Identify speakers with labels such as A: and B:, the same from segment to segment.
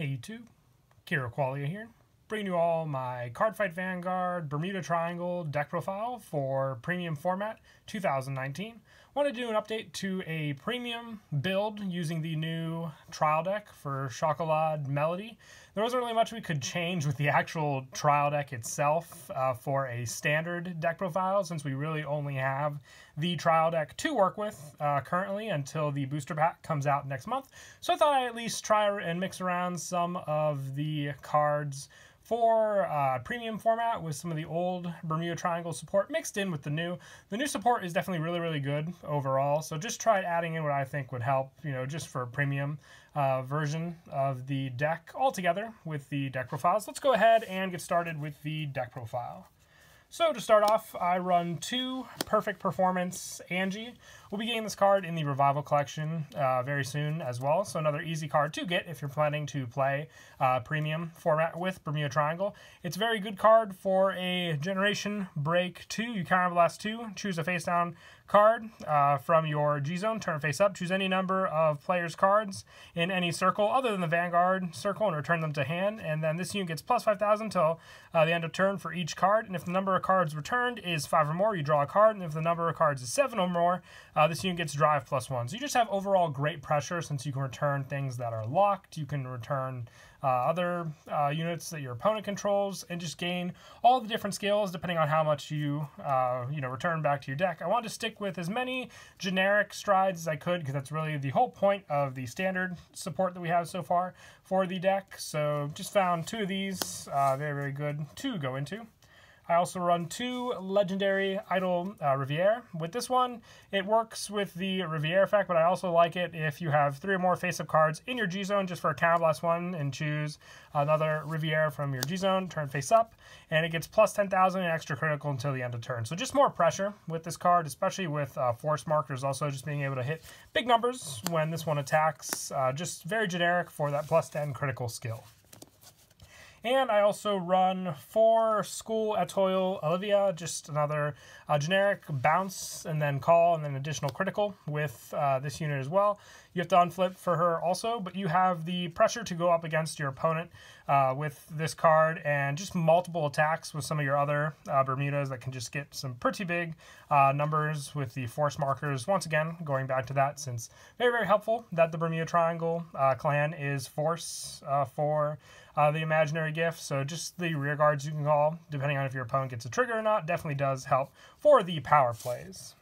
A: Hey YouTube, Kira Qualia here, bringing you all my Cardfight Vanguard Bermuda Triangle deck profile for premium format 2019. Want to do an update to a premium build using the new trial deck for Schokolade Melody. There wasn't really much we could change with the actual trial deck itself for a standard deck profile, since we really only have the trial deck to work with currently until the booster pack comes out next month. So I thought I'd at least try and mix around some of the cards for premium format with some of the old Bermuda Triangle support mixed in with the new. The new support is definitely really good overall, so just tried adding in what I think would help, just for a premium version of the deck altogether with the deck profiles. Let's go ahead and get started with the deck profile. So to start off, I run two Perfect Performance Angie. We'll be getting this card in the Revival Collection very soon as well, so another easy card to get if you're planning to play premium format with Bermuda Triangle. It's a very good card for a Generation Break 2. You counter the last two, choose a face-down card from your G-Zone, turn it face up, choose any number of players' cards in any circle other than the Vanguard circle and return them to hand, and then this unit gets plus 5,000 until the end of turn for each card, and if the number of cards returned is 5 or more, you draw a card, and if the number of cards is 7 or more, this unit gets drive +1. So you just have overall great pressure since you can return things that are locked, you can return other units that your opponent controls, and just gain all the different skills depending on how much you return back to your deck. I wanted to stick with as many generic strides as I could because that's really the whole point of the standard support that we have so far for the deck. So just found two of these very good to go into. I also run two Legendary Idol Riviere. With this one, it works with the Riviere effect, but I also like it if you have 3 or more face-up cards in your G-Zone just for a counterblast one, and choose another Riviere from your G-Zone, turn face up, and it gets plus 10,000 and extra critical until the end of turn. So just more pressure with this card, especially with force markers, also just being able to hit big numbers when this one attacks. Just very generic for that plus 10 critical skill. And I also run 4 School Etoile Olivia, just another generic bounce and then call and then additional critical with this unit as well. You have to unflip for her also, but you have the pressure to go up against your opponent with this card, and just multiple attacks with some of your other Bermudas that can just get some pretty big numbers with the force markers. Once again, going back to that, since very helpful that the Bermuda Triangle clan is force for the imaginary gift, so just the rear guards you can call, depending on if your opponent gets a trigger or not, definitely does help for the power plays.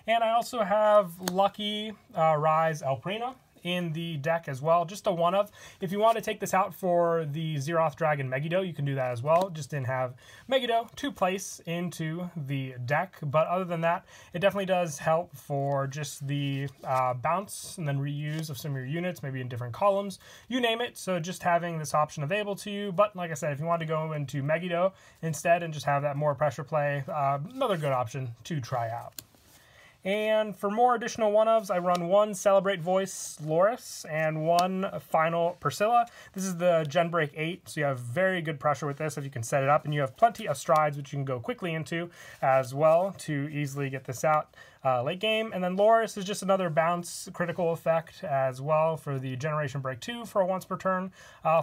A: And I also have Lucky Rise Alprina in the deck as well, just a one of. If you want to take this out for the Zeroth Dragon Megiddo, you can do that as well. Just didn't have Megiddo to place into the deck, but other than that, it definitely does help for just the bounce and then reuse of some of your units, maybe in different columns, you name it. So just having this option available to you. But like I said, if you want to go into Megiddo instead and just have that more pressure play, another good option to try out. And for more additional one-ofs, I run 1 Celebrate Voice Loris and 1 Final Priscilla. This is the Gen Break 8, so you have very good pressure with this if you can set it up, and you have plenty of strides which you can go quickly into as well to easily get this out late game. And then Loris is just another bounce critical effect as well for the Generation Break 2 for a once per turn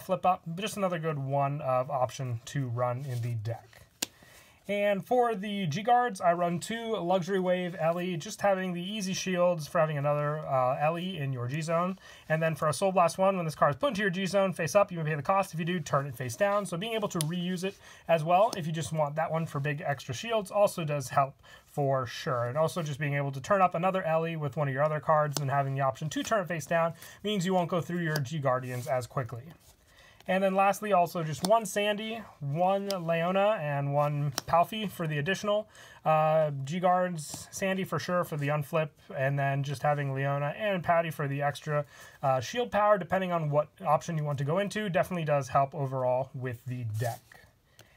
A: flip up. Just another good one-of option to run in the deck. And for the G-Guards, I run 2 Luxury Wave Ellie, just having the easy shields for having another Ellie in your G-Zone. And then for a Soul Blast 1, when this card is put into your G-Zone, face up, you may pay the cost. If you do, turn it face down. So being able to reuse it as well, if you just want that one for big extra shields, also does help for sure. And also just being able to turn up another Ellie with one of your other cards and having the option to turn it face down means you won't go through your G-Guardians as quickly. And then lastly, also just 1 Sandy, 1 Leona, and 1 Palfy for the additional G-Guards. Sandy for sure for the unflip, and then just having Leona and Patty for the extra shield power, depending on what option you want to go into. Definitely does help overall with the deck.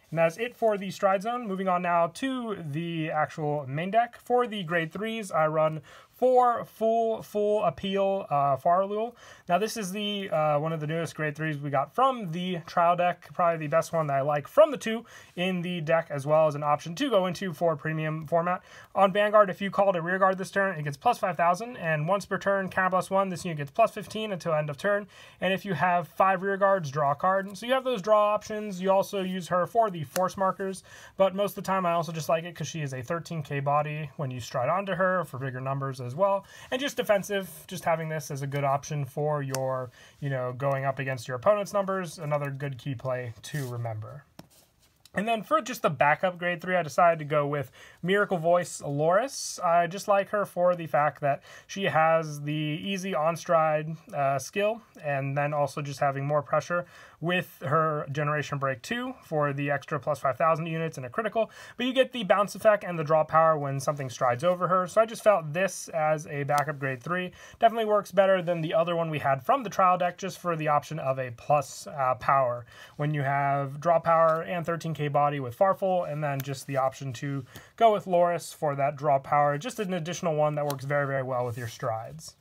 A: And that's it for the Stride Zone. Moving on now to the actual main deck. For the grade 3s, I run 4 full appeal Farlul. Now this is the one of the newest grade 3s we got from the trial deck, probably the best one that I like from the 2 in the deck, as well as an option to go into for premium format. On Vanguard, if you called a rear guard this turn, it gets plus 5,000, and once per turn, counter +1, this unit gets plus 15 until end of turn. And if you have 5 rear guards, draw a card. So you have those draw options. You also use her for the force markers, but most of the time I also just like it because she is a 13k body when you stride onto her for bigger numbers as well, and just defensive. Just having this as a good option for your, going up against your opponent's numbers, another good key play to remember. And then for just the backup grade 3, I decided to go with Miracle Voice Loris. I just like her for the fact that she has the easy on-stride skill, and then also just having more pressure with her Generation Break 2 for the extra plus 5,000 units and a critical. But you get the bounce effect and the draw power when something strides over her. So I just felt this as a backup grade 3 definitely works better than the other one we had from the trial deck, just for the option of a plus power. When you have draw power and 13k body with Farful, and then just the option to go with Loris for that draw power, just an additional one that works very, very well with your strides.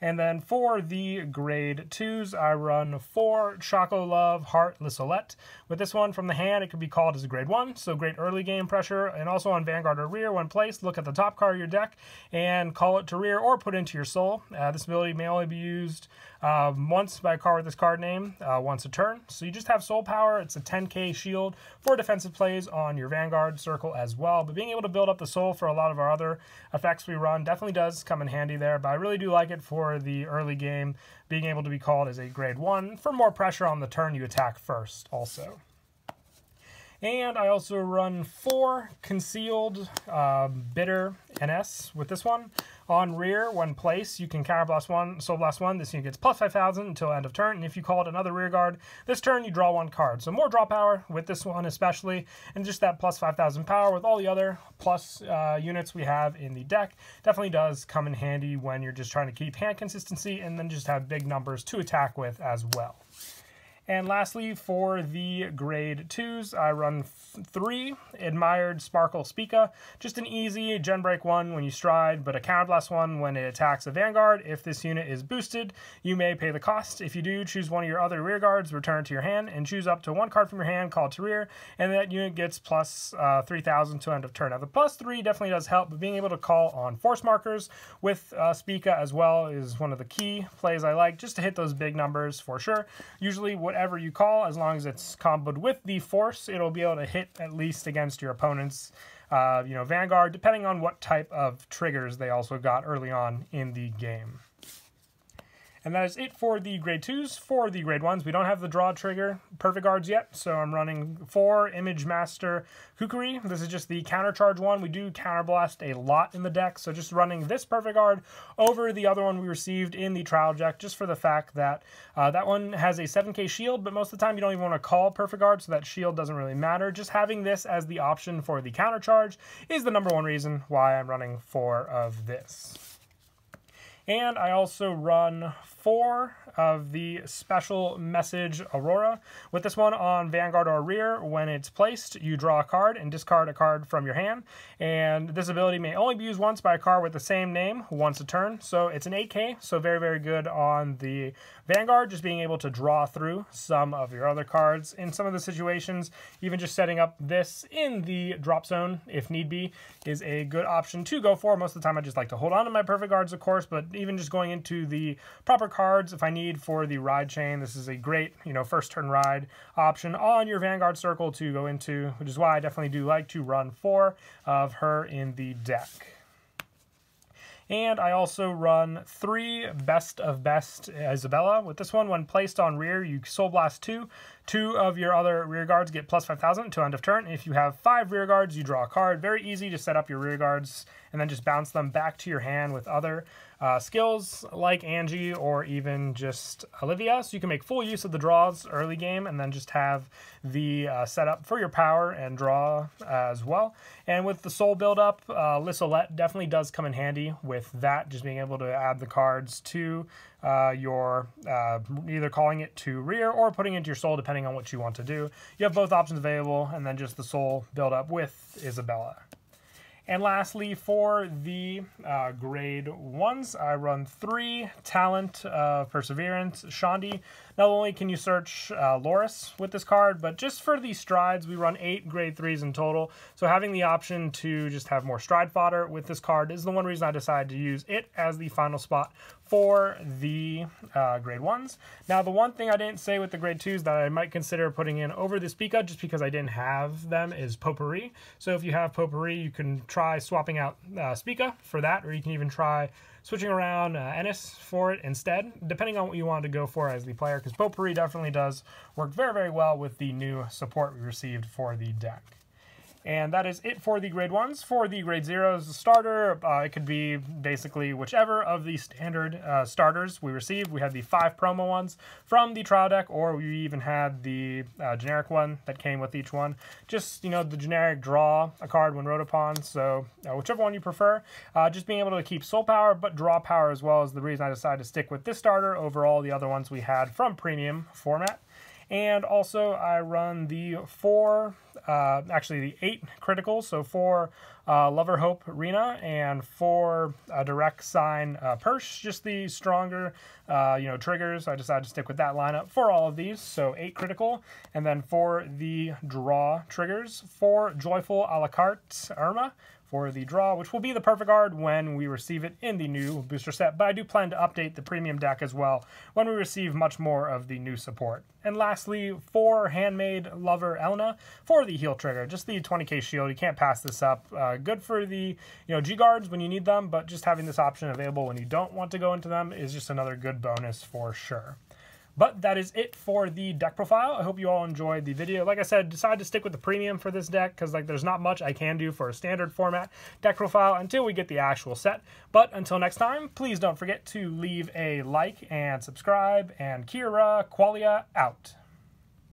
A: And then for the grade 2s, I run 4 Schokolade Heart Lissolette. With this one from the hand, it could be called as a grade 1, so great early game pressure. And also on Vanguard or Rear, when placed, look at the top card of your deck and call it to rear or put into your soul. This ability may only be used once by a card with this card name, once a turn. So you just have soul power. It's a 10k shield for defensive plays on your Vanguard circle as well. But being able to build up the soul for a lot of our other effects we run definitely does come in handy there. But I really do like it for the early game, being able to be called as a grade 1 for more pressure on the turn you attack first also. And I also run 4 Concealed Bitter NS with this one. On Rear, when placed, you can counter blast 1, soul blast 1. This unit gets plus 5,000 until end of turn. And if you call it another rear guard, this turn you draw 1 card. So more draw power with this one especially, and just that plus 5,000 power with all the other plus units we have in the deck definitely does come in handy when you're just trying to keep hand consistency and then just have big numbers to attack with as well. And lastly, for the grade 2s, I run 3 Admired Sparkle Spica. Just an easy Gen Break 1 when you stride, but a Counterblast 1 when it attacks a Vanguard. If this unit is boosted, you may pay the cost. If you do, choose one of your other rear guards, return it to your hand, and choose up to 1 card from your hand, call it to rear, and that unit gets plus 3,000 to end of turn. Now, the plus 3 definitely does help, but being able to call on force markers with Spica as well is one of the key plays I like, just to hit those big numbers for sure. Usually, whatever you call, as long as it's comboed with the force, it'll be able to hit at least against your opponent's Vanguard, depending on what type of triggers they also got early on in the game. And that is it for the grade 2s. For the grade 1s, we don't have the draw trigger perfect guards yet, so I'm running 4 Image Master Kukuri. This is just the counter charge one. We do counterblast a lot in the deck, so just running this perfect guard over the other one we received in the trial deck, just for the fact that that one has a 7k shield, but most of the time you don't even want to call perfect guard, so that shield doesn't really matter. Just having this as the option for the counter charge is the #1 reason why I'm running 4 of this. And I also run 4 of the Special Message Aurora. With this one on Vanguard or Rear, when it's placed, you draw a card and discard a card from your hand. And this ability may only be used once by a card with the same name once a turn. So it's an 8k, so very, very good on the Vanguard, just being able to draw through some of your other cards. In some of the situations, even just setting up this in the drop zone, if need be, is a good option to go for. Most of the time, I just like to hold on to my perfect guards, of course, but even just going into the proper cards, if I need for the ride chain, this is a great, first turn ride option on your Vanguard circle to go into, which is why I definitely do like to run 4 of her in the deck. And I also run 3 Best of Best Isabella. With this one, when placed on rear, you Soul Blast 2. 2 of your other rear guards get plus 5,000 to end of turn. If you have 5 rear guards, you draw a card. Very easy to set up your rear guards and then just bounce them back to your hand with other skills like Angie or even just Olivia. So you can make full use of the draws early game and then just have the setup for your power and draw as well. And with the soul buildup, Lissolette definitely does come in handy with that, just being able to add the cards to your either calling it to rear or putting it into your soul, depending on what you want to do. You have both options available, and then just the soul build up with Isabella. And lastly, for the grade 1s, I run 3 Talent of Perseverance Shandi. Not only can you search Loris with this card, but just for the strides, we run 8 grade 3s in total. So having the option to just have more stride fodder with this card is the one reason I decided to use it as the final spot for the grade 1s. Now, the one thing I didn't say with the grade 2s that I might consider putting in over the Spica, just because I didn't have them, is Potpourri. So if you have Potpourri, you can try swapping out Spica for that, or you can even try switching around Ennis for it instead, depending on what you want to go for as the player, because Potpourri definitely does work very, very well with the new support we received for the deck. And that is it for the grade 1s. For the grade 0s, the starter, it could be basically whichever of the standard starters we received. We had the 5 promo ones from the trial deck, or we even had the generic one that came with each one. Just, you know, the generic draw a card when wrote upon, so whichever one you prefer. Just being able to keep soul power, but draw power as well is the reason I decided to stick with this starter over all the other ones we had from premium format. And also I run the 8 criticals, so 4 Lover Hope Rena and 4 Direct Sign Persh, just the stronger triggers. I decided to stick with that lineup for all of these, so 8 critical. And then for the draw triggers, 4 Joyful a la carte Irma for the draw, which will be the perfect card when we receive it in the new booster set, but I do plan to update the premium deck as well when we receive much more of the new support. And lastly, 4 Handmade Lover Elna for the heal trigger, just the 20k shield. You can't pass this up. Good for the G guards when you need them, but just having this option available when you don't want to go into them is just another good bonus for sure. But that is it for the deck profile. I hope you all enjoyed the video. Like I said, decided to stick with the premium for this deck because there's not much I can do for a standard format deck profile until we get the actual set. But until next time, please don't forget to leave a like and subscribe, and Kira Qualia out.